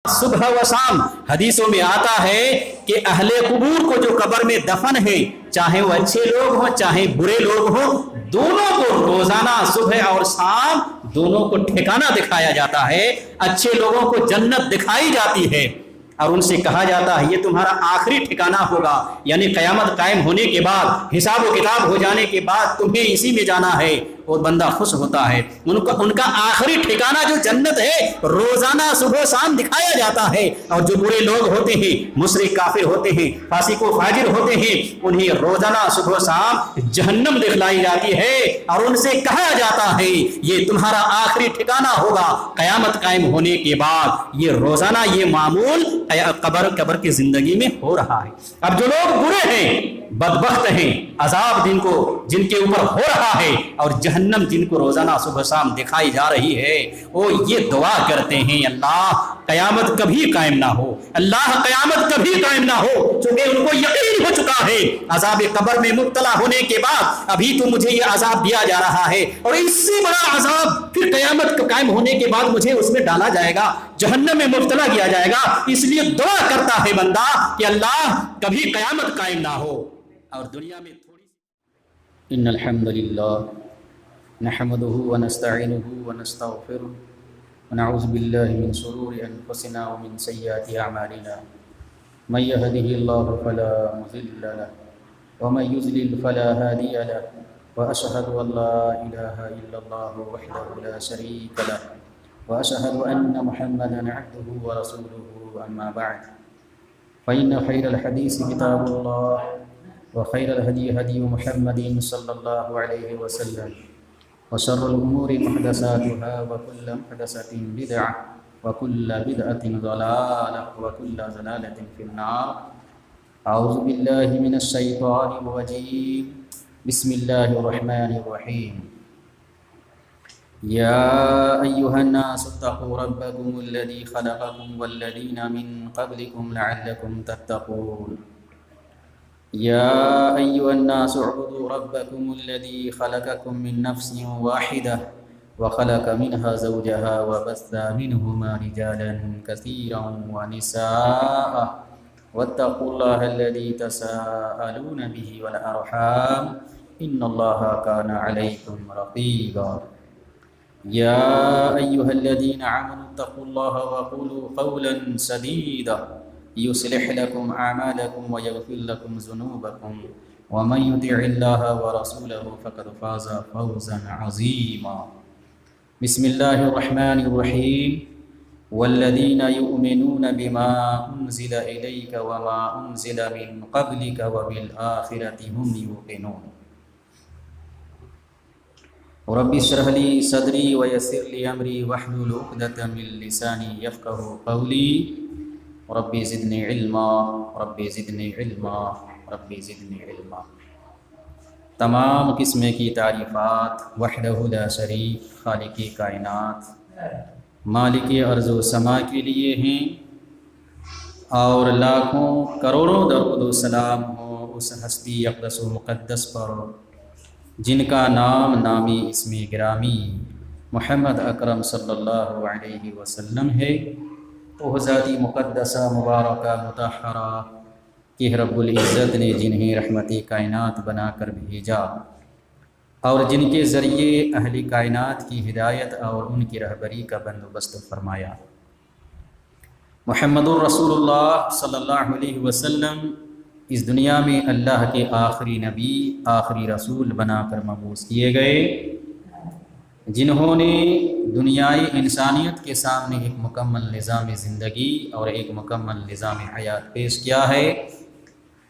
صبح و شام حدیثوں میں آتا ہے کہ اہل قبور کو جو قبر میں دفن ہے، چاہے وہ اچھے لوگ ہوں چاہے برے لوگ ہوں، دونوں کو روزانہ صبح اور شام دونوں کو ٹھکانہ دکھایا جاتا ہے۔ اچھے لوگوں کو جنت دکھائی جاتی ہے اور ان سے کہا جاتا ہے یہ تمہارا آخری ٹھکانہ ہوگا، یعنی قیامت قائم ہونے کے بعد، حساب و کتاب ہو جانے کے بعد تمہیں اسی میں جانا ہے، اور بندہ خوش ہوتا ہے۔ ان کا آخری ٹھکانہ جو جنت ہے روزانہ صبح و شام دکھایا جاتا ہے، اور جو برے لوگ ہوتے ہیں، مشرک کافر ہوتے ہیں، فاسق و فاجر ہوتے ہیں، انہیں روزانہ صبح و شام جہنم دکھلائی جاتی ہے اور ان سے کہا جاتا ہے یہ تمہارا آخری ٹھکانہ ہوگا قیامت قائم ہونے کے بعد۔ یہ روزانہ یہ معمول قبر کی زندگی میں ہو رہا ہے۔ اب جو لوگ برے ہیں، بدبخت ہیں، عذاب جن کے اوپر ہو رہا ہے، اور جہنم جن کو روزانہ صبح شام دکھائی جا رہی ہے، وہ یہ دعا کرتے ہیں اللہ قیامت کبھی قائم نہ ہو، اللہ قیامت کبھی قائم نہ ہو، چونکہ ان کو یقین ہو چکا ہے عذاب قبر میں مبتلا ہونے کے بعد ابھی تو مجھے یہ عذاب دیا جا رہا ہے، اور اس سے بڑا عذاب پھر قیامت قائم ہونے کے بعد مجھے اس میں ڈالا جائے گا، جہنم میں مبتلا کیا جائے گا۔ اس لیے دعا کرتا ہے بندہ کہ اللہ کبھی قیامت قائم نہ ہو اور دنیا میں تھوڑی سی۔ ان الحمد للہ نحمده ونستعینه ونستغفره ونعوذ باللہ من شرور انفسنا ومن سیئات اعمالنا، من يهده الله فلا مضل له ومن يضلل فلا هادي له، واشهد ان لا اله الا الله وحده لا شريك له، واشهد ان محمدا عبده ورسوله، اما بعد فان خير الحديث كتاب الله وخير الهدي هدي محمد صلى الله عليه وسلم، وشر الأمور محدثاتها وكل محدثة بدعة وكل بدعة ضلالة وكل ضلالة في النار۔ أعوذ بالله من الشيطان الرجيم، بسم الله الرحمن الرحيم۔ يا أيها الناس اتقوا ربكم الذي خلقكم والذين من قبلكم لعلكم تتقون۔ يا أيها الناس اعبدوا ربكم الذي خلقكم من نفس واحدة وخلق منها زوجها وبث منهما رجالا كثيرا ونساء واتقوا الله الذي تساءلون به والأرحام إن الله كان عليكم رقيبا۔ يا أيها الذين آمنوا اتقوا الله وقولوا قولا سديدا يصلح لكم أعمالكم ويغفر لكم ذنوبكم ومن يطع الله ورسوله فقد فاز فوزا عظيما۔ بسم الله الرحمن الرحيم۔ والذين يؤمنون بما أنزل إليك وما أنزل من قبلك وبالآخرة هم يوقنون۔ رب اشرح لي صدري ويسر لي أمري واحلل عقدة من لساني يفقهوا قولي۔ ربی زدنی علما ربی زدنی علما ربی زدنی علما۔ تمام قسم کی تعریفات وحدہ لا شریک خالق کائنات مالک ارض و سما کے لیے ہیں، اور لاکھوں کروڑوں درود و سلام ہو اس ہستی اقدس و مقدس پر جن کا نام نامی اسم گرامی محمد اکرم صلی اللہ علیہ وسلم ہے۔ وہ ذاتی مقدسہ مبارکہ مطہرہ کہ رب العزت نے جنہیں رحمتی کائنات بنا کر بھیجا اور جن کے ذریعے اہل کائنات کی ہدایت اور ان کی رہبری کا بندوبست فرمایا۔ محمد الرسول اللہ صلی اللہ علیہ وسلم اس دنیا میں اللہ کے آخری نبی آخری رسول بنا کر مبعوث کیے گئے، جنہوں نے دنیائی انسانیت کے سامنے ایک مکمل نظام زندگی اور ایک مکمل نظام حیات پیش کیا ہے۔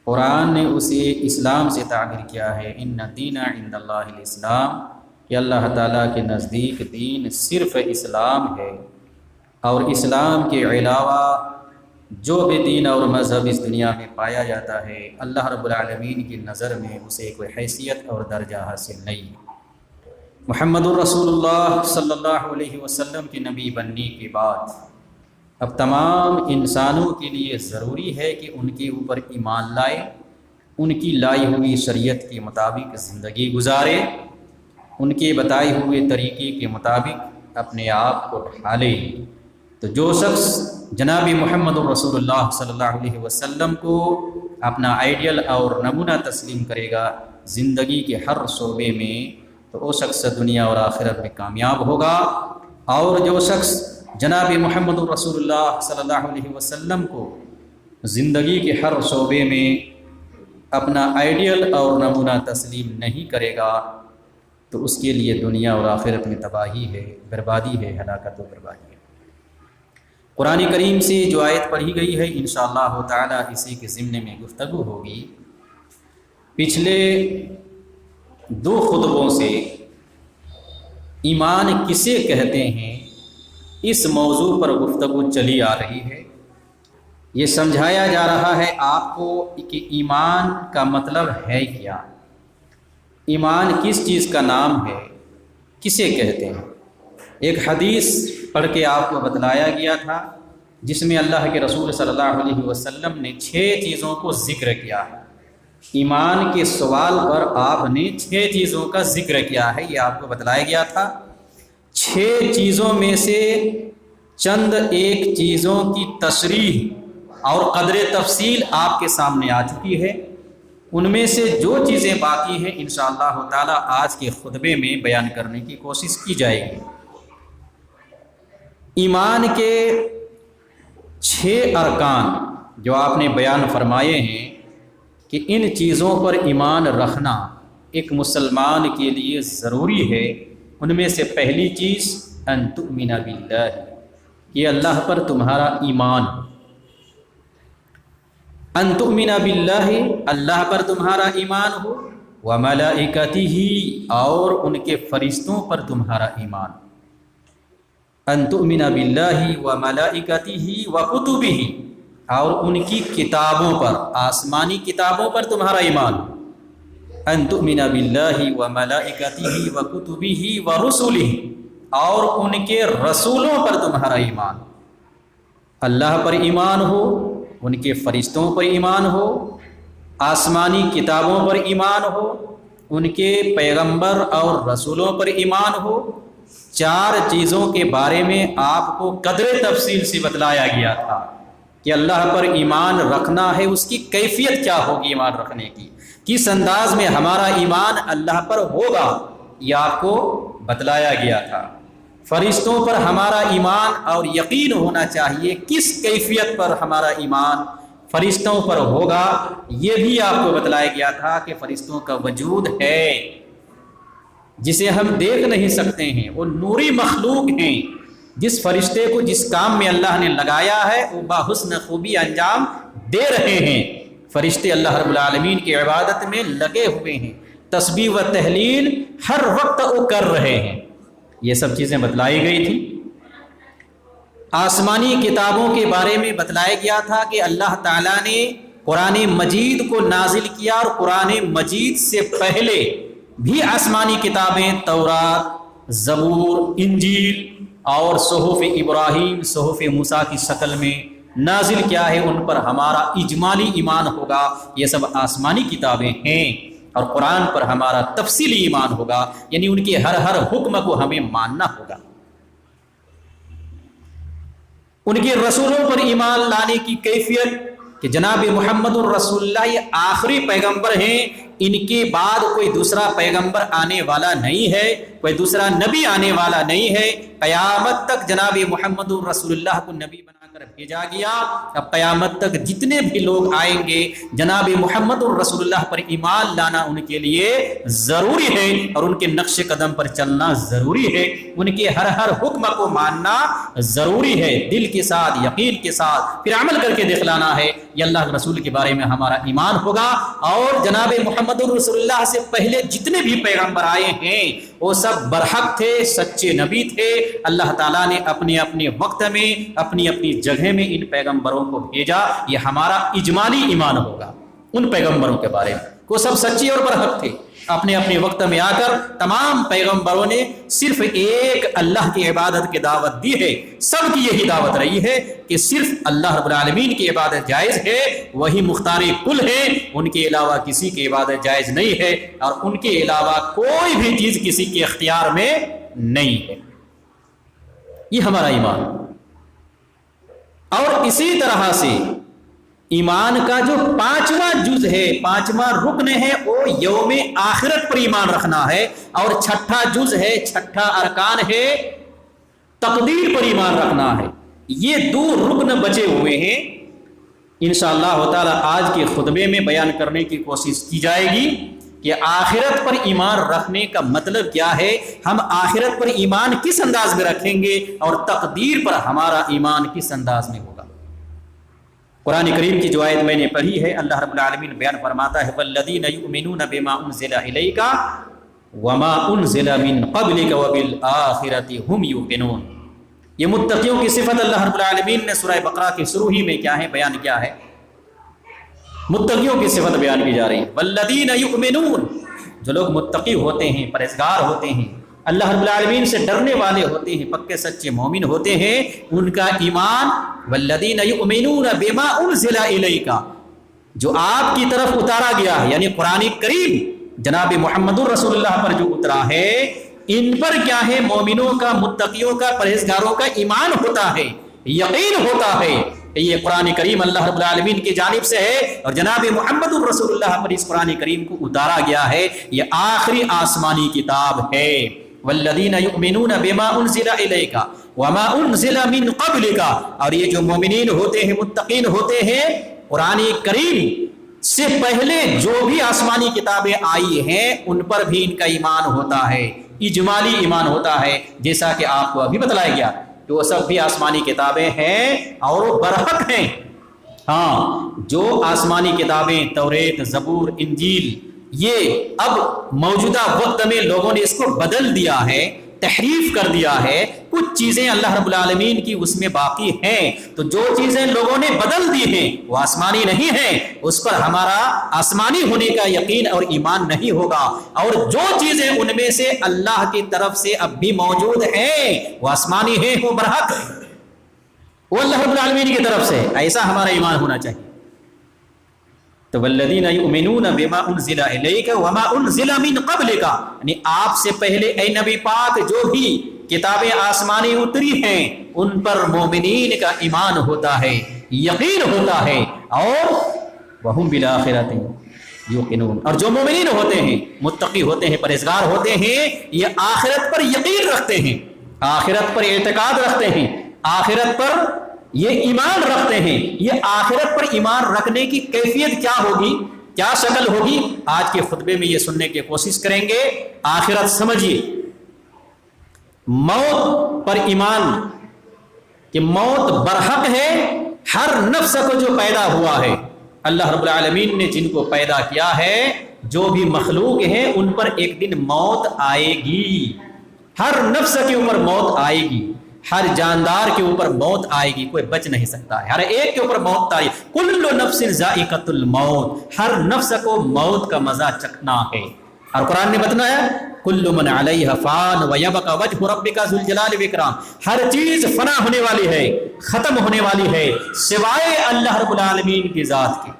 قرآن نے اسے اسلام سے تعبیر کیا ہے، ان الدین عند اللہ الاسلام، کہ اللہ تعالیٰ کے نزدیک دین صرف اسلام ہے، اور اسلام کے علاوہ جو بھی دین اور مذہب اس دنیا میں پایا جاتا ہے اللہ رب العالمین کی نظر میں اسے کوئی حیثیت اور درجہ حاصل نہیں۔ محمد الرسول اللہ صلی اللہ علیہ وسلم کے نبی بننے کے بعد اب تمام انسانوں کے لیے ضروری ہے کہ ان کے اوپر ایمان لائے، ان کی لائی ہوئی شریعت کے مطابق زندگی گزارے، ان کے بتائے ہوئے طریقے کے مطابق اپنے آپ کو ڈھالے۔ تو جو شخص جناب محمد رسول اللہ صلی اللہ علیہ وسلم کو اپنا آئیڈیل اور نمونہ تسلیم کرے گا زندگی کے ہر شعبے میں، تو وہ شخص دنیا اور آخرت میں کامیاب ہوگا۔ اور جو شخص جناب محمد رسول اللہ صلی اللہ علیہ وسلم کو زندگی کے ہر شعبے میں اپنا آئیڈیل اور نمونہ تسلیم نہیں کرے گا تو اس کے لیے دنیا اور آخرت میں تباہی ہے، بربادی ہے، ہلاکت و بربادی ہے۔ قرآن کریم سے جو آیت پڑھی گئی ہے انشاءاللہ تعالی اسی کے ضمن میں گفتگو ہوگی۔ پچھلے 2 خطبوں سے ایمان کسے کہتے ہیں اس موضوع پر گفتگو چلی آ رہی ہے۔ یہ سمجھایا جا رہا ہے آپ کو کہ ایمان کا مطلب ہے کیا، ایمان کس چیز کا نام ہے، کسے کہتے ہیں۔ ایک حدیث پڑھ کے آپ کو بتلایا گیا تھا جس میں اللہ کے رسول صلی اللہ علیہ وسلم نے 6 چیزوں کو ذکر کیا ہے۔ ایمان کے سوال پر آپ نے 6 چیزوں کا ذکر کیا ہے، یہ آپ کو بتلایا گیا تھا۔ 6 چیزوں میں سے چند ایک چیزوں کی تشریح اور قدر تفصیل آپ کے سامنے آ چکی ہے۔ ان میں سے جو چیزیں باقی ہیں انشاءاللہ تعالی آج کے خطبے میں بیان کرنے کی کوشش کی جائے گی۔ ایمان کے 6 ارکان جو آپ نے بیان فرمائے ہیں کہ ان چیزوں پر ایمان رکھنا ایک مسلمان کے لیے ضروری ہے، ان میں سے پہلی چیز ان تؤمن باللہ، کہ اللہ پر تمہارا ایمان ہو۔ ان تؤمن باللہ، اللہ پر تمہارا ایمان ہو، وملائکتہ، اور ان کے فرشتوں پر تمہارا ایمان ہو۔ ان تؤمن باللہ وملائکتہ وکتبہ، اور ان کی کتابوں پر، آسمانی کتابوں پر تمہارا ایمان ہو۔ ان تؤمن باللہ وملائکتہ وکتبہ ورسلہ، اور ان کے رسولوں پر تمہارا ایمان ہو۔ اللہ پر ایمان ہو، ان کے فرشتوں پر ایمان ہو، آسمانی کتابوں پر ایمان ہو، ان کے پیغمبر اور رسولوں پر ایمان ہو۔ 4 چیزوں کے بارے میں آپ کو قدر تفصیل سے بتلایا گیا تھا کہ اللہ پر ایمان رکھنا ہے، اس کی کیفیت کیا ہوگی ایمان رکھنے کی، کس انداز میں ہمارا ایمان اللہ پر ہوگا، یہ آپ کو بتلایا گیا تھا۔ فرشتوں پر ہمارا ایمان اور یقین ہونا چاہیے، کس کیفیت پر ہمارا ایمان فرشتوں پر ہوگا یہ بھی آپ کو بتلایا گیا تھا کہ فرشتوں کا وجود ہے جسے ہم دیکھ نہیں سکتے ہیں، وہ نوری مخلوق ہیں۔ جس فرشتے کو جس کام میں اللہ نے لگایا ہے وہ بحسن خوبی انجام دے رہے ہیں۔ فرشتے اللہ رب العالمین کی عبادت میں لگے ہوئے ہیں، تسبیح و تہلیل ہر وقت وہ کر رہے ہیں۔ یہ سب چیزیں بتلائی گئی تھی۔ آسمانی کتابوں کے بارے میں بتلایا گیا تھا کہ اللہ تعالیٰ نے قرآن مجید کو نازل کیا، اور قرآن مجید سے پہلے بھی آسمانی کتابیں تورات، زبور، انجیل اور صحف ابراہیم، صحف موسیٰ کی شکل میں نازل کیا ہے، ان پر ہمارا اجمالی ایمان ہوگا۔ یہ سب آسمانی کتابیں ہیں، اور قرآن پر ہمارا تفصیلی ایمان ہوگا، یعنی ان کے ہر حکم کو ہمیں ماننا ہوگا۔ ان کے رسولوں پر ایمان لانے کی کیفیت کہ جناب محمد الرسول اللہ یہ آخری پیغمبر ہیں، ان کے بعد کوئی دوسرا پیغمبر آنے والا نہیں ہے، کوئی دوسرا نبی آنے والا نہیں ہے۔ قیامت تک جناب محمد الرسول اللہ کو نبی بنا کر بھیجا گیا۔ اب قیامت تک جتنے بھی لوگ آئیں گے جناب محمد الرسول اللہ پر ایمان لانا ان کے لیے ضروری ہے، اور ان کے نقش قدم پر چلنا ضروری ہے، ان کے ہر حکم کو ماننا ضروری ہے، دل کے ساتھ، یقین کے ساتھ، پھر عمل کر کے دکھلانا ہے۔ یہ اللہ کے رسول کے بارے میں ہمارا ایمان ہوگا۔ اور جناب محمد الرسول اللہ سے پہلے جتنے بھی پیغمبر آئے ہیں وہ سب برحق تھے، سچے نبی تھے۔ اللہ تعالیٰ نے اپنے اپنے وقت میں، اپنی اپنی جگہ میں ان پیغمبروں کو بھیجا۔ یہ ہمارا اجمالی ایمان ہوگا ان پیغمبروں کے بارے میں، وہ سب سچے اور برحق تھے۔ اپنے اپنے وقت میں آ کر تمام پیغمبروں نے صرف ایک اللہ کی عبادت کی دعوت دی ہے۔ سب کی یہی دعوت رہی ہے کہ صرف اللہ رب العالمین کی عبادت جائز ہے، وہی مختار کل ہے، ان کے علاوہ کسی کی عبادت جائز نہیں ہے، اور ان کے علاوہ کوئی بھی چیز کسی کے اختیار میں نہیں ہے۔ یہ ہمارا ایمان۔ اور اسی طرح سے ایمان کا جو 5واں جز ہے، 5واں رکن ہے، وہ یوم آخرت پر ایمان رکھنا ہے، اور 6واں جز ہے، 6واں ارکان ہے، تقدیر پر ایمان رکھنا ہے۔ یہ 2 رکن بچے ہوئے ہیں، انشاءاللہ تعالی آج کے خطبے میں بیان کرنے کی کوشش کی جائے گی کہ آخرت پر ایمان رکھنے کا مطلب کیا ہے، ہم آخرت پر ایمان کس انداز میں رکھیں گے، اور تقدیر پر ہمارا ایمان کس انداز میں ہوگا۔ قرآن کریم کی جو آیت میں نے پڑھی ہے، اللہ رب العالمین بیان فرماتا ہے والذین یؤمنون بما انزل الیک وما انزل من قبلک وبالآخرۃ هم یوقنون۔ یہ متقیوں کی صفت اللہ رب العالمین نے سورہ بقرہ کے شروع ہی میں کیا ہے بیان کیا ہے، متقیوں کی صفت بیان کی جا رہی ہے۔ والذین یؤمنون، جو لوگ متقی ہوتے ہیں، پرہیزگار ہوتے ہیں، اللہ رب العالمین سے ڈرنے والے ہوتے ہیں، پکے سچے مومن ہوتے ہیں، ان کا ایمان والذین یؤمنون بما انزل الیک، جو آپ کی طرف اتارا گیا ہے، یعنی قرآن کریم جناب محمد رسول اللہ پر جو اترا ہے، ان پر کیا ہے، مومنوں کا، متقیوں کا، پرہیزگاروں کا ایمان ہوتا ہے، یقین ہوتا ہے کہ یہ قرآن کریم اللہ رب العالمین کی جانب سے ہے، اور جناب محمد رسول اللہ پر اس قرآن کریم کو اتارا گیا ہے، یہ آخری آسمانی کتاب ہے۔ والذین یؤمنون بما انزل الیک وما انزل من قبلک، اور یہ جو مومنین ہوتے ہیں، متقین ہوتے ہیں، قرآن کریم سے پہلے جو بھی آسمانی کتابیں آئی ہیں ان پر بھی ان کا ایمان ہوتا ہے، اجمالی ایمان ہوتا ہے، جیسا کہ آپ کو ابھی بتلایا گیا کہ وہ سب بھی آسمانی کتابیں ہیں اور وہ برحق ہیں۔ ہاں، جو آسمانی کتابیں توریت، زبور، انجیل، یہ اب موجودہ وقت میں لوگوں نے اس کو بدل دیا ہے، تحریف کر دیا ہے، کچھ چیزیں اللہ رب العالمین کی اس میں باقی ہیں، تو جو چیزیں لوگوں نے بدل دی ہیں وہ آسمانی نہیں ہیں، اس پر ہمارا آسمانی ہونے کا یقین اور ایمان نہیں ہوگا، اور جو چیزیں ان میں سے اللہ کی طرف سے اب بھی موجود ہیں وہ آسمانی ہیں، وہ برحق ہے، وہ اللہ رب العالمین کی طرف سے، ایسا ہمارا ایمان ہونا چاہیے۔ تو والذین یؤمنون بما انزل الیک وما انزل من قبلک، یعنی آپ سے پہلے اے نبی پاک جو بھی کتابیں آسمانی اتری ہیں ان پر مومنین کا ایمان ہوتا ہے، یقین ہوتا ہے، اور وہم بالآخرۃ یوقنون، اور جو مومنین ہوتے ہیں، متقی ہوتے ہیں، پرہیزگار ہوتے ہیں، یہ آخرت پر یقین رکھتے ہیں، آخرت پر اعتقاد رکھتے ہیں، آخرت پر یہ ایمان رکھتے ہیں۔ یہ آخرت پر ایمان رکھنے کی کیفیت کیا ہوگی، کیا شکل ہوگی، آج کے خطبے میں یہ سننے کی کوشش کریں گے۔ آخرت سمجھیے، موت پر ایمان کہ موت برحق ہے، ہر نفس کو جو پیدا ہوا ہے، اللہ رب العالمین نے جن کو پیدا کیا ہے، جو بھی مخلوق ہیں ان پر ایک دن موت آئے گی، ہر نفس کے اوپر موت آئے گی، ہر جاندار کے اوپر موت آئے گی، کوئی بچ نہیں سکتا ہے، ہر ایک کے اوپر موت آئے گی۔ کل نفس ذائقۃ الموت، ہر نفس کو موت کا مزہ چکھنا ہے، اور قرآن نے بتایا کل من علیہ فان ویبقى وجہ ربک ذو الجلال والاکرام، ہر چیز فنا ہونے والی ہے، ختم ہونے والی ہے، سوائے اللہ رب العالمین کی ذات کے،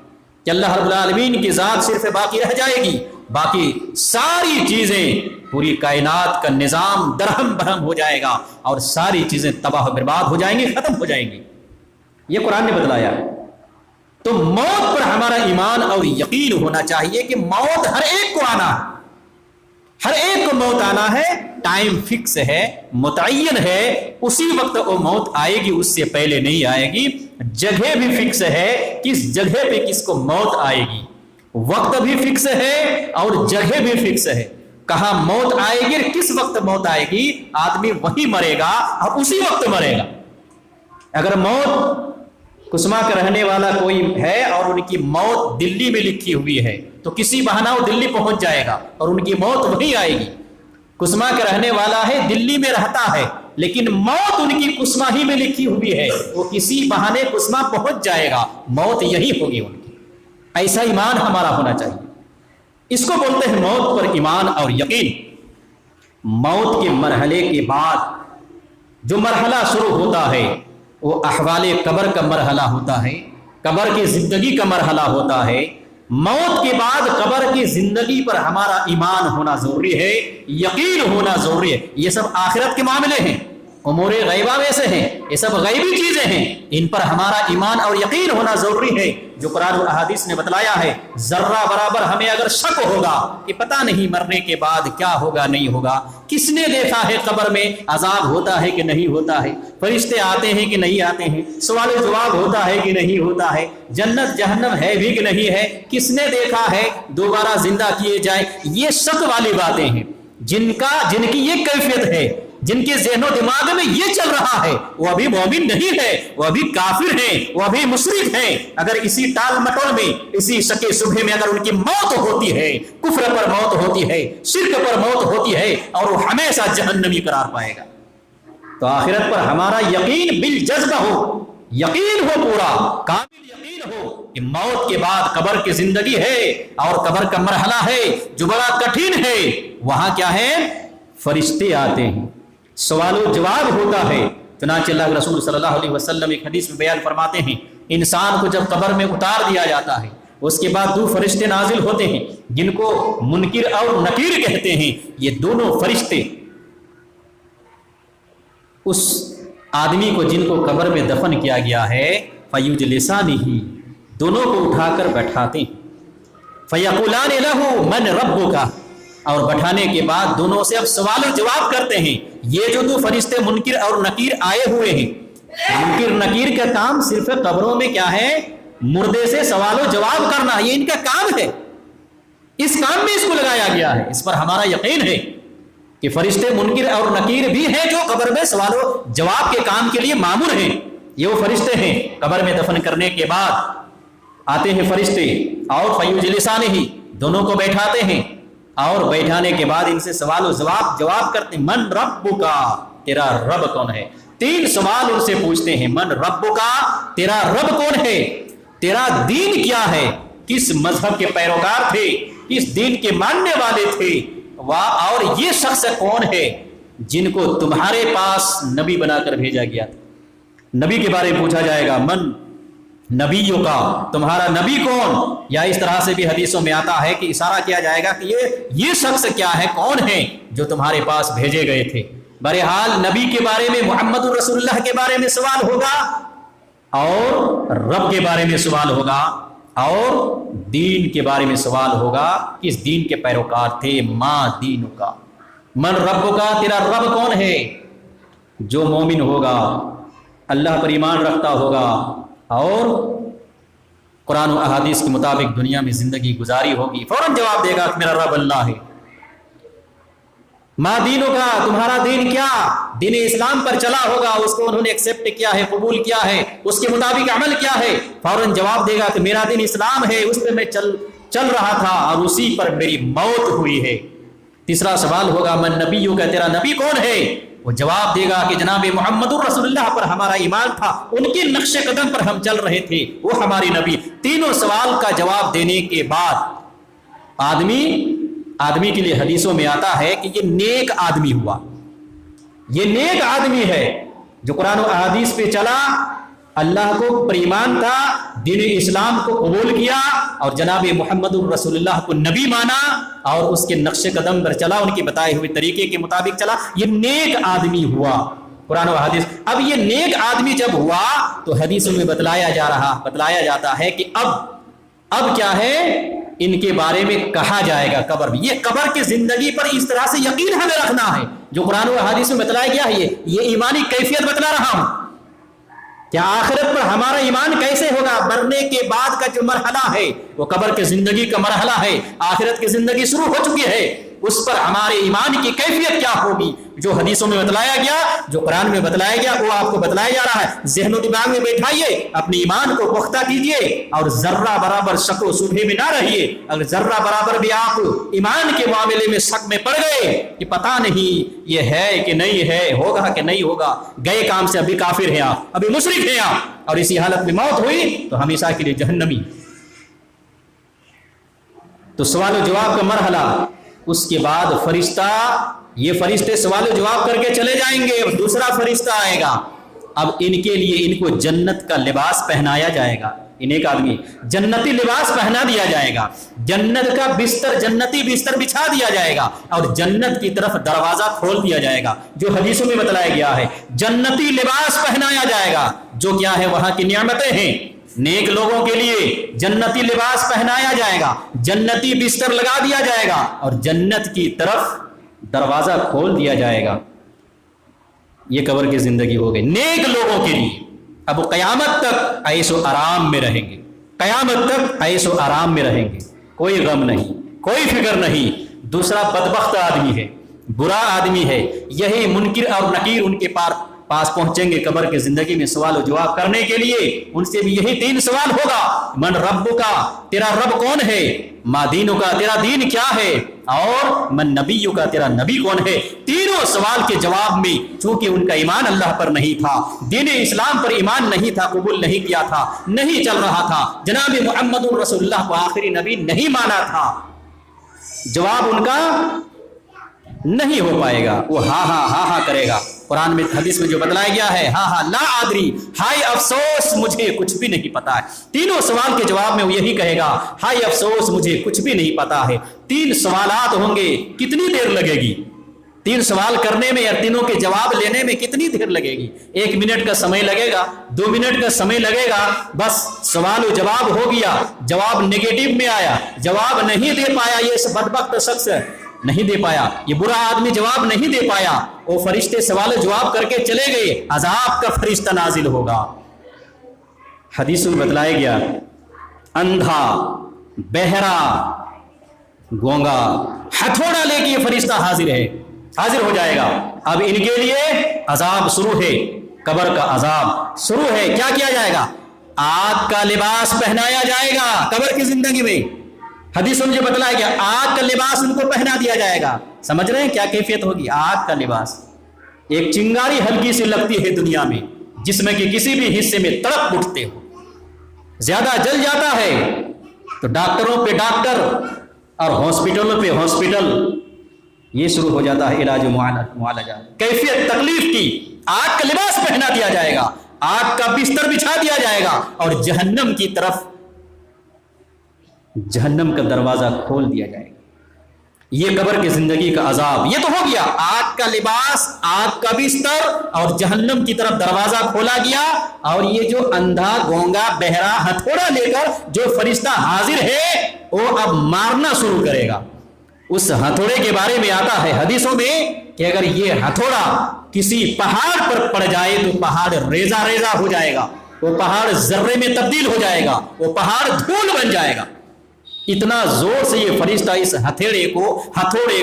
کہ اللہ رب العالمین کی ذات صرف باقی رہ جائے گی، باقی ساری چیزیں، پوری کائنات کا نظام درہم برہم ہو جائے گا، اور ساری چیزیں تباہ و برباد ہو جائیں گی، ختم ہو جائیں گی، یہ قرآن نے بتلایا۔ تو موت پر ہمارا ایمان اور یقین ہونا چاہیے کہ موت ہر ایک کو آنا ہے، ہر ایک کو موت آنا ہے، ٹائم فکس ہے، متعین ہے، اسی وقت وہ موت آئے گی، اس سے پہلے نہیں آئے گی۔ جگہ بھی فکس ہے، کس جگہ پہ کس کو موت آئے گی، وقت بھی فکس ہے اور جگہ بھی فکس ہے، کہاں موت آئے گی، کس وقت موت آئے گی، آدمی وہی مرے گا اور اسی وقت مرے گا۔ اگر موت کسما کا رہنے والا کوئی ہے اور ان کی موت دلی میں لکھی ہوئی ہے تو کسی بہانہ وہ دلی پہنچ جائے گا اور ان کی موت وہی آئے گی۔ کسما کا رہنے والا ہے، دلی میں رہتا ہے، لیکن موت ان کی کسما ہی میں لکھی ہوئی ہے، وہ کسی بہانے کسما پہنچ جائے گا، موت یہی ہوگی ان کی۔ ایسا ایمان ہمارا ہونا چاہیے، اس کو بولتے ہیں موت پر ایمان اور یقین۔ موت کے مرحلے کے بعد جو مرحلہ شروع ہوتا ہے وہ احوال قبر کا مرحلہ ہوتا ہے، قبر کی زندگی کا مرحلہ ہوتا ہے۔ موت کے بعد قبر کی زندگی پر ہمارا ایمان ہونا ضروری ہے، یقین ہونا ضروری ہے۔ یہ سب آخرت کے معاملے ہیں، امور غیبہ میں سے ہیں، یہ سب غیبی چیزیں ہیں، ان پر ہمارا ایمان اور یقین ہونا ضروری ہے جو قرآن و احادیث نے بتلایا ہے۔ ذرہ برابر ہمیں اگر شک ہوگا کہ پتہ نہیں مرنے کے بعد کیا ہوگا نہیں ہوگا، کس نے دیکھا ہے قبر میں عذاب ہوتا ہے کہ نہیں ہوتا ہے، فرشتے آتے ہیں کہ نہیں آتے ہیں، سوال و جواب ہوتا ہے کہ نہیں ہوتا ہے، جنت جہنم ہے بھی کہ نہیں ہے، کس نے دیکھا ہے دوبارہ زندہ کیے جائے، یہ شک والی باتیں ہیں۔ جن کی یہ کیفیت ہے، جن کے ذہن و دماغ میں یہ چل رہا ہے، وہ ابھی مومن نہیں ہے، وہ ابھی کافر ہیں، وہ ابھی مشرک ہیں۔ اگر اسی ٹال مٹول میں، اسی شک شبہ میں اگر ان کی موت ہوتی ہے، کفر پر موت ہوتی ہے، شرک پر موت ہوتی ہے، اور وہ ہمیشہ جہنمی قرار پائے گا۔ تو آخرت پر ہمارا یقین بالجذبہ ہو، یقین ہو، پورا کامل یقین ہو کہ موت کے بعد قبر کی زندگی ہے، اور قبر کا مرحلہ ہے جو بڑا کٹھن ہے۔ وہاں کیا ہے؟ فرشتے آتے ہیں، سوال و جواب ہوتا ہے۔ چنانچہ اللہ رسول صلی اللہ علیہ وسلم ایک حدیث میں بیان فرماتے ہیں، انسان کو جب قبر میں اتار دیا جاتا ہے، اس کے بعد دو فرشتے نازل ہوتے ہیں جن کو منکر اور نکیر کہتے ہیں۔ یہ دونوں فرشتے اس آدمی کو جن کو قبر میں دفن کیا گیا ہے فیجلسانہ، دونوں کو اٹھا کر بیٹھاتے ہیں، فیقولان لہ من ربک، اور بٹھانے کے بعد دونوں سے اب سوال و جواب کرتے ہیں۔ یہ جو دو فرشتے منکر اور نکیر آئے ہوئے ہیں، منکر نکیر کا کام صرف قبروں میں کیا ہے؟ مردے سے سوال و جواب کرنا، یہ ان کا کام ہے، اس کام میں اس کو لگایا گیا ہے۔ اس پر ہمارا یقین ہے کہ فرشتے منکر اور نکیر بھی ہیں جو قبر میں سوال و جواب کے کام کے لیے مامور ہیں۔ یہ وہ فرشتے ہیں، قبر میں دفن کرنے کے بعد آتے ہیں فرشتے اور فیجلسانہ، دونوں کو بیٹھاتے ہیں، اور بیٹھانے کے بعد ان سے سوال و جواب کرتے ہیں، من ربکا، تیرا رب کون ہے؟ تین سوال ان سے پوچھتے ہیں، من ربکا، تیرا رب کون ہے؟ تیرا دین کیا ہے؟ کس مذہب کے پیروکار تھے؟ کس دین کے ماننے والے تھے؟ اور یہ شخص کون ہے جن کو تمہارے پاس نبی بنا کر بھیجا گیا تھا؟ نبی کے بارے میں پوچھا جائے گا، من نبیوں کا، تمہارا نبی کون؟ یا اس طرح سے بھی حدیثوں میں آتا ہے کہ اشارہ کیا جائے گا کہ یہ شخص کیا ہے، کون ہے جو تمہارے پاس بھیجے گئے تھے۔ بہرحال نبی کے بارے میں، محمد الرسول اللہ کے بارے میں سوال ہوگا، اور رب کے بارے میں سوال ہوگا، اور دین کے بارے میں سوال ہوگا، کس دین کے پیروکار تھے؟ ما دین کا، من رب کا، تیرا رب کون ہے؟ جو مومن ہوگا، اللہ پر ایمان رکھتا ہوگا، اور قرآن و احادیث کے مطابق دنیا میں زندگی گزاری ہوگی، فوراً جواب دے گا کہ میرا رب اللہ ہے۔ ما دینوں کا، تمہارا دین کیا؟ دین اسلام پر چلا ہوگا، اس کو انہوں نے ایکسیپٹ کیا ہے، قبول کیا ہے، اس کے مطابق عمل کیا ہے، فوراً جواب دے گا کہ میرا دین اسلام ہے، اس پہ میں چل رہا تھا اور اسی پر میری موت ہوئی ہے۔ تیسرا سوال ہوگا، من نبیوں کا، تیرا نبی کون ہے؟ وہ جواب دے گا کہ جناب محمد الرسول اللہ پر ہمارا ایمان تھا، ان کے نقش قدم پر ہم چل رہے تھے، وہ ہماری نبی۔ تینوں سوال کا جواب دینے کے بعد آدمی کے لیے حدیثوں میں آتا ہے کہ یہ نیک آدمی ہوا، یہ نیک آدمی ہے جو قرآن و احادیث پہ چلا، اللہ کو پر ایمان تھا، دین اسلام کو قبول کیا، اور جناب محمد الرسول اللہ کو نبی مانا، اور اس کے نقش قدم پر چلا، ان کے بتائے ہوئے طریقے کے مطابق چلا، یہ نیک آدمی ہوا۔ قرآن و حدیث، اب یہ نیک آدمی جب ہوا تو حدیثوں میں بتلایا جاتا ہے کہ اب کیا ہے؟ ان کے بارے میں کہا جائے گا قبر میں، یہ قبر کی زندگی پر اس طرح سے یقین ہمیں رکھنا ہے جو قرآن و حدیث میں بتلایا گیا ہے، یہ ایمانی کیفیت بتلا رہا ہوں۔ کیا آخرت پر ہمارا ایمان کیسے ہوگا؟ مرنے کے بعد کا جو مرحلہ ہے وہ قبر کی زندگی کا مرحلہ ہے، آخرت کی زندگی شروع ہو چکی ہے، اس پر ہمارے ایمان کی کیفیت کیا ہوگی؟ جو حدیثوں میں بتلایا گیا، جو قرآن میں بتلایا گیا، وہ آپ کو بتلایا جا رہا ہے۔ ذہن و دماغ میں بیٹھائیے، اپنے ایمان کو پختہ کیجیے، اور ذرہ برابر شک و شبہے میں نہ رہیے۔ اگر ذرہ برابر بھی آپ ایمان کے معاملے میں شک میں پڑ گئے کہ پتہ نہیں یہ ہے کہ نہیں ہے، ہوگا کہ نہیں ہوگا، گئے کام سے ابھی کافر ہیں آپ، ابھی مشرک ہیں آپ، اور اسی حالت میں موت ہوئی تو ہمیشہ کے لیے جہنمی۔ تو سوال و جواب کا مرحلہ، اس کے بعد یہ فرشتے سوال و جواب کر کے چلے جائیں گے، اور دوسرا فرشتہ آئے گا، اب ان کے لیے ان کو جنت کا لباس پہنایا جائے گا. ان ایک آدمی جنتی لباس پہنا دیا جائے گا, جنت کا بستر, جنتی بستر بچھا دیا جائے گا, اور جنت کی طرف دروازہ کھول دیا جائے گا. جو حدیثوں میں بتلایا گیا ہے جنتی لباس پہنایا جائے گا, جو کیا ہے وہاں کی نعمتیں ہیں. نیک لوگوں کے لیے جنتی لباس پہنایا جائے گا, جنتی بستر لگا دیا جائے گا, اور جنت کی طرف دروازہ کھول دیا جائے گا. یہ قبر کی زندگی ہو گئی نیک لوگوں کے لیے. اب قیامت تک عیش و آرام میں رہیں گے, قیامت تک عیش و آرام میں رہیں گے, کوئی غم نہیں, کوئی فکر نہیں. دوسرا بدبخت آدمی ہے, برا آدمی ہے, یہی منکر اور نکیر ان کے پاس پہنچیں گے قبر کی زندگی میں سوال و جواب کرنے کے لیے. ان سے بھی یہی 3 سوال ہوگا, من رب کا, تیرا رب کون ہے, ما دینو کا, تیرا دین کیا ہے, اور من نبیو کا, تیرا نبی کون ہے. تینوں سوال کے جواب میں چونکہ ان کا ایمان اللہ پر نہیں تھا, دین اسلام پر ایمان نہیں تھا, قبول نہیں کیا تھا, نہیں چل رہا تھا, جناب محمد رسول اللہ کو آخری نبی نہیں مانا تھا, جواب ان کا نہیں ہو پائے گا. وہ ہاں ہاں ہاں ہاں کرے گا. قرآن میں حدیث میں جو بتلایا گیا ہے, ہاں ہاں لا آدری, ہائے افسوس مجھے کچھ بھی نہیں پتا ہے. تینوں سوال کے جواب میں وہ یہی کہے گا, ہائے افسوس مجھے کچھ بھی نہیں پتا ہے. 3 سوالات ہوں گے, کتنی دیر لگے گی 3 سوال کرنے میں, یا تینوں کے جواب لینے میں کتنی دیر لگے گی؟ 1 منٹ کا سمے لگے گا, 2 منٹ کا سمے لگے گا, بس سوال و جواب ہو گیا. جواب نیگیٹو میں آیا, جواب نہیں دے پایا یہ بدبخت شخص, نہیں دے پایا, یہ برا آدمی جواب نہیں دے پایا. وہ فرشتے سوال جواب کر کے چلے گئے, عذاب کا فرشتہ نازل ہوگا. حدیثوں میں بتلایا گیا اندھا, بہرا, گونگا ہتھوڑا لے کے یہ فرشتہ حاضر ہو جائے گا. اب ان کے لیے عذاب شروع ہے, قبر کا عذاب شروع ہے. کیا کیا جائے گا؟ آگ کا لباس پہنایا جائے گا قبر کی زندگی میں. حدیثوں میں جو بتلایا گیا آگ کا لباس ان کو پہنا دیا جائے گا. سمجھ رہے ہیں کیا کیفیت ہوگی آگ کا لباس؟ ایک چنگاری ہلکی سی لگتی ہے دنیا میں, جس میں کہ کسی بھی حصے میں تڑپ اٹھتے ہو, زیادہ جل جاتا ہے تو ڈاکٹروں پہ ڈاکٹر اور ہاسپٹلوں پہ ہاسپٹل, یہ شروع ہو جاتا ہے علاج و معالجہ. کیفیت تکلیف کی آگ کا لباس پہنا دیا جائے گا, آگ کا بستر بچھا دیا جائے گا, اور جہنم کی طرف جہنم کا دروازہ کھول دیا جائے گا. یہ قبر کی زندگی کا عذاب. یہ تو ہو گیا آگ کا لباس, آگ کا بستر, اور جہنم کی طرف دروازہ کھولا گیا. اور یہ جو اندھا, گونگا, بہرا ہتھوڑا لے کر جو فرشتہ حاضر ہے وہ اب مارنا شروع کرے گا. اس ہتھوڑے کے بارے میں آتا ہے حدیثوں میں کہ اگر یہ ہتھوڑا کسی پہاڑ پر پڑ جائے تو پہاڑ ریزہ ریزہ ہو جائے گا, وہ پہاڑ ذرے میں تبدیل ہو جائے گا, وہ پہاڑ دھول بن جائے گا. اتنا زور سے یہ فرشتہ اس ہتھوڑے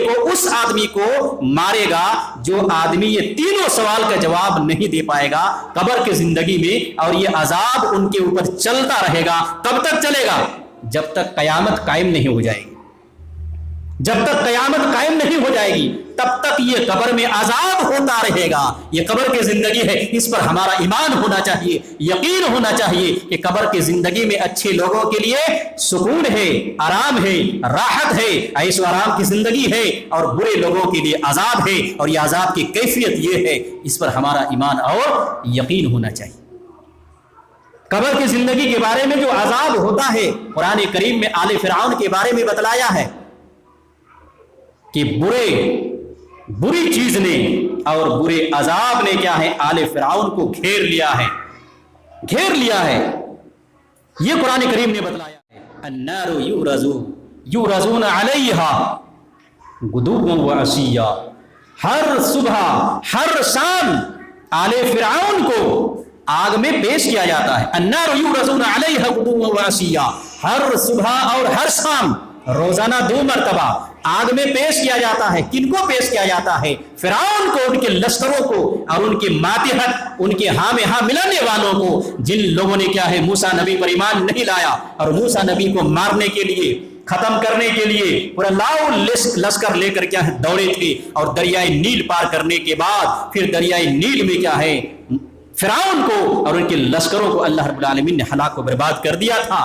کو اس آدمی کو مارے گا جو آدمی یہ 3 سوال کا جواب نہیں دے پائے گا قبر کی زندگی میں. اور یہ عذاب ان کے اوپر چلتا رہے گا. کب تک چلے گا؟ جب تک قیامت قائم نہیں ہو جائے گی. جب تک قیامت قائم نہیں ہو جائے گی تب تک یہ قبر میں عذاب ہوتا رہے گا. یہ قبر کی زندگی ہے, اس پر ہمارا ایمان ہونا چاہیے, یقین ہونا چاہیے کہ قبر کی زندگی میں اچھے لوگوں کے لیے سکون ہے, آرام ہے, راحت ہے, عیش و آرام کی زندگی ہے, اور برے لوگوں کے لیے عذاب ہے. اور یہ عذاب کی کیفیت یہ ہے, اس پر ہمارا ایمان اور یقین ہونا چاہیے. قبر کی زندگی کے بارے میں جو عذاب ہوتا ہے, قرآن کریم میں آل فرعون کے بارے میں بتلایا ہے کہ بری چیز نے اور برے عذاب نے کیا ہے آل فرعون کو گھیر لیا ہے. یہ قرآن کریم نے بتلایا ہے النار یورزون علیہا غدوا وعشیا. ہر صبح ہر شام آل فرعون کو آگ میں پیش کیا جاتا ہے. النار یورزون علیہا غدوا وعشیا, ہر صبح اور ہر شام روزانہ 2 مرتبہ آگ میں پیش کیا جاتا ہے. کن کو پیش کیا جاتا ہے؟ فرعون کو, ان کے لشکروں کو, اور ان کے ماتحت, ان کے ہاں میں ہاں ملانے والوں کو, جن لوگوں نے کیا ہے موسیٰ نبی پر ایمان نہیں لایا اور موسیٰ نبی کو مارنے کے لیے, ختم کرنے کے لیے پورا لاؤ لشکر لے کر کیا ہے دوڑے تھے. اور دریائے نیل پار کرنے کے بعد پھر دریائے نیل میں کیا ہے فرعون کو اور ان کے لشکروں کو اللہ رب العالمین نے ہلاک و برباد کر دیا تھا.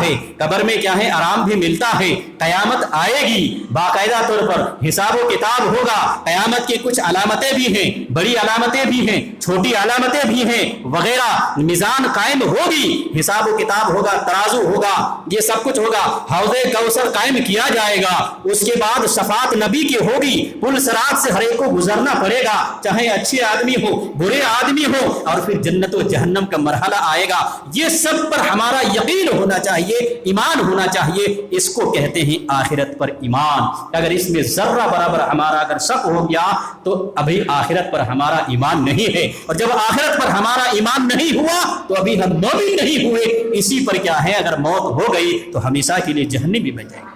ہے, قبر میں کیا ہے آرام بھی ملتا ہے, قیامت آئے گی, باقاعدہ طور پر حساب و کتاب ہوگا. قیامت کی کچھ علامتیں بھی ہیں, بڑی علامتیں بھی ہیں, چھوٹی علامتیں بھی ہیں وغیرہ. میزان قائم ہوگی, حساب و کتاب ہوگا, ترازو ہوگا, یہ سب کچھ ہوگا. حوض کوثر قائم کیا جائے گا. اس کے بعد شفاعت نبی کی ہوگی. پل صراط سے ہر ایک کو گزرنا پڑے گا, چاہے اچھے آدمی ہو برے آدمی ہو, اور پھر جنت و جہنم کا مرحلہ آئے گا. یہ سب پر ہمارا یقین ہونا چاہیے, ایمان ہونا چاہیے. اس کو کہتے ہیں آخرت پر ایمان. اگر اس میں ذرہ برابر ہمارا اگر شک ہو گیا تو ابھی آخرت پر ہمارا ایمان نہیں ہے, اور جب آخرت پر ہمارا ایمان نہیں ہوا تو ابھی ہم مومن نہیں ہوئے. اسی پر کیا ہے, اگر موت ہو گئی تو ہمیشہ کے لیے جہنم بھی بن جائے گا.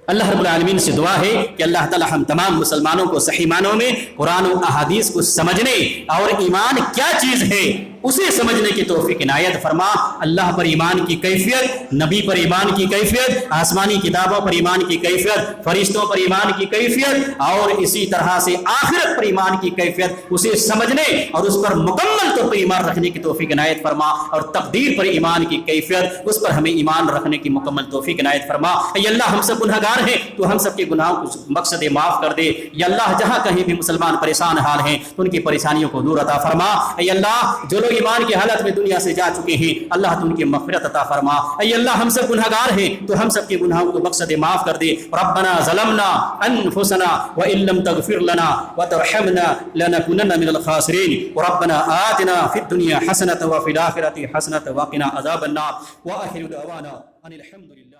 اللہ رب العالمین سے دعا ہے کہ اللہ تعالی ہم تمام مسلمانوں کو صحیح معنوں میں قرآن و احادیث کو سمجھنے اور ایمان کیا چیز ہے اسے سمجھنے کی توفیق عنایت فرما. اللہ پر ایمان کی کیفیت, نبی پر ایمان کی کیفیت, آسمانی کتابوں پر ایمان کی کیفیت, فرشتوں پر ایمان کی کیفیت, اور اسی طرح سے آخرت پر ایمان کی کیفیت, اسے سمجھنے اور اس پر مکمل طور پر ایمان رکھنے کی توفیق عنایت فرما. اور تقدیر پر ایمان کی کیفیت, اس پر ہمیں ایمان رکھنے کی مکمل توفیق عنایت فرما. اے اللہ ہم سب گنہگار ہیں, تو ہم سب کے گناہوں کو مقصد معاف کر دے. یا اللہ جہاں کہیں بھی مسلمان پریشان حال ہیں تو ان کی پریشانیوں کو دور عطا فرما. اے اللہ جو لوگ ایمان کی حالت میں دنیا سے جا چکے ہیں اللہ تو ان کی مغفرت عطا فرما. اے اللہ ہم سب گنہگار ہیں تو ہم سب کے گناہوں کو مقصد معاف کر دے. ربنا ظلمنا انفسنا وان لم تغفر لنا وترحمنا لنكونن من الخاسرين. ربنا آتنا في الدنيا حسنة وفي الآخرة حسنة وقنا عذاب النار. وآخر دعوانا ان الحمد لله.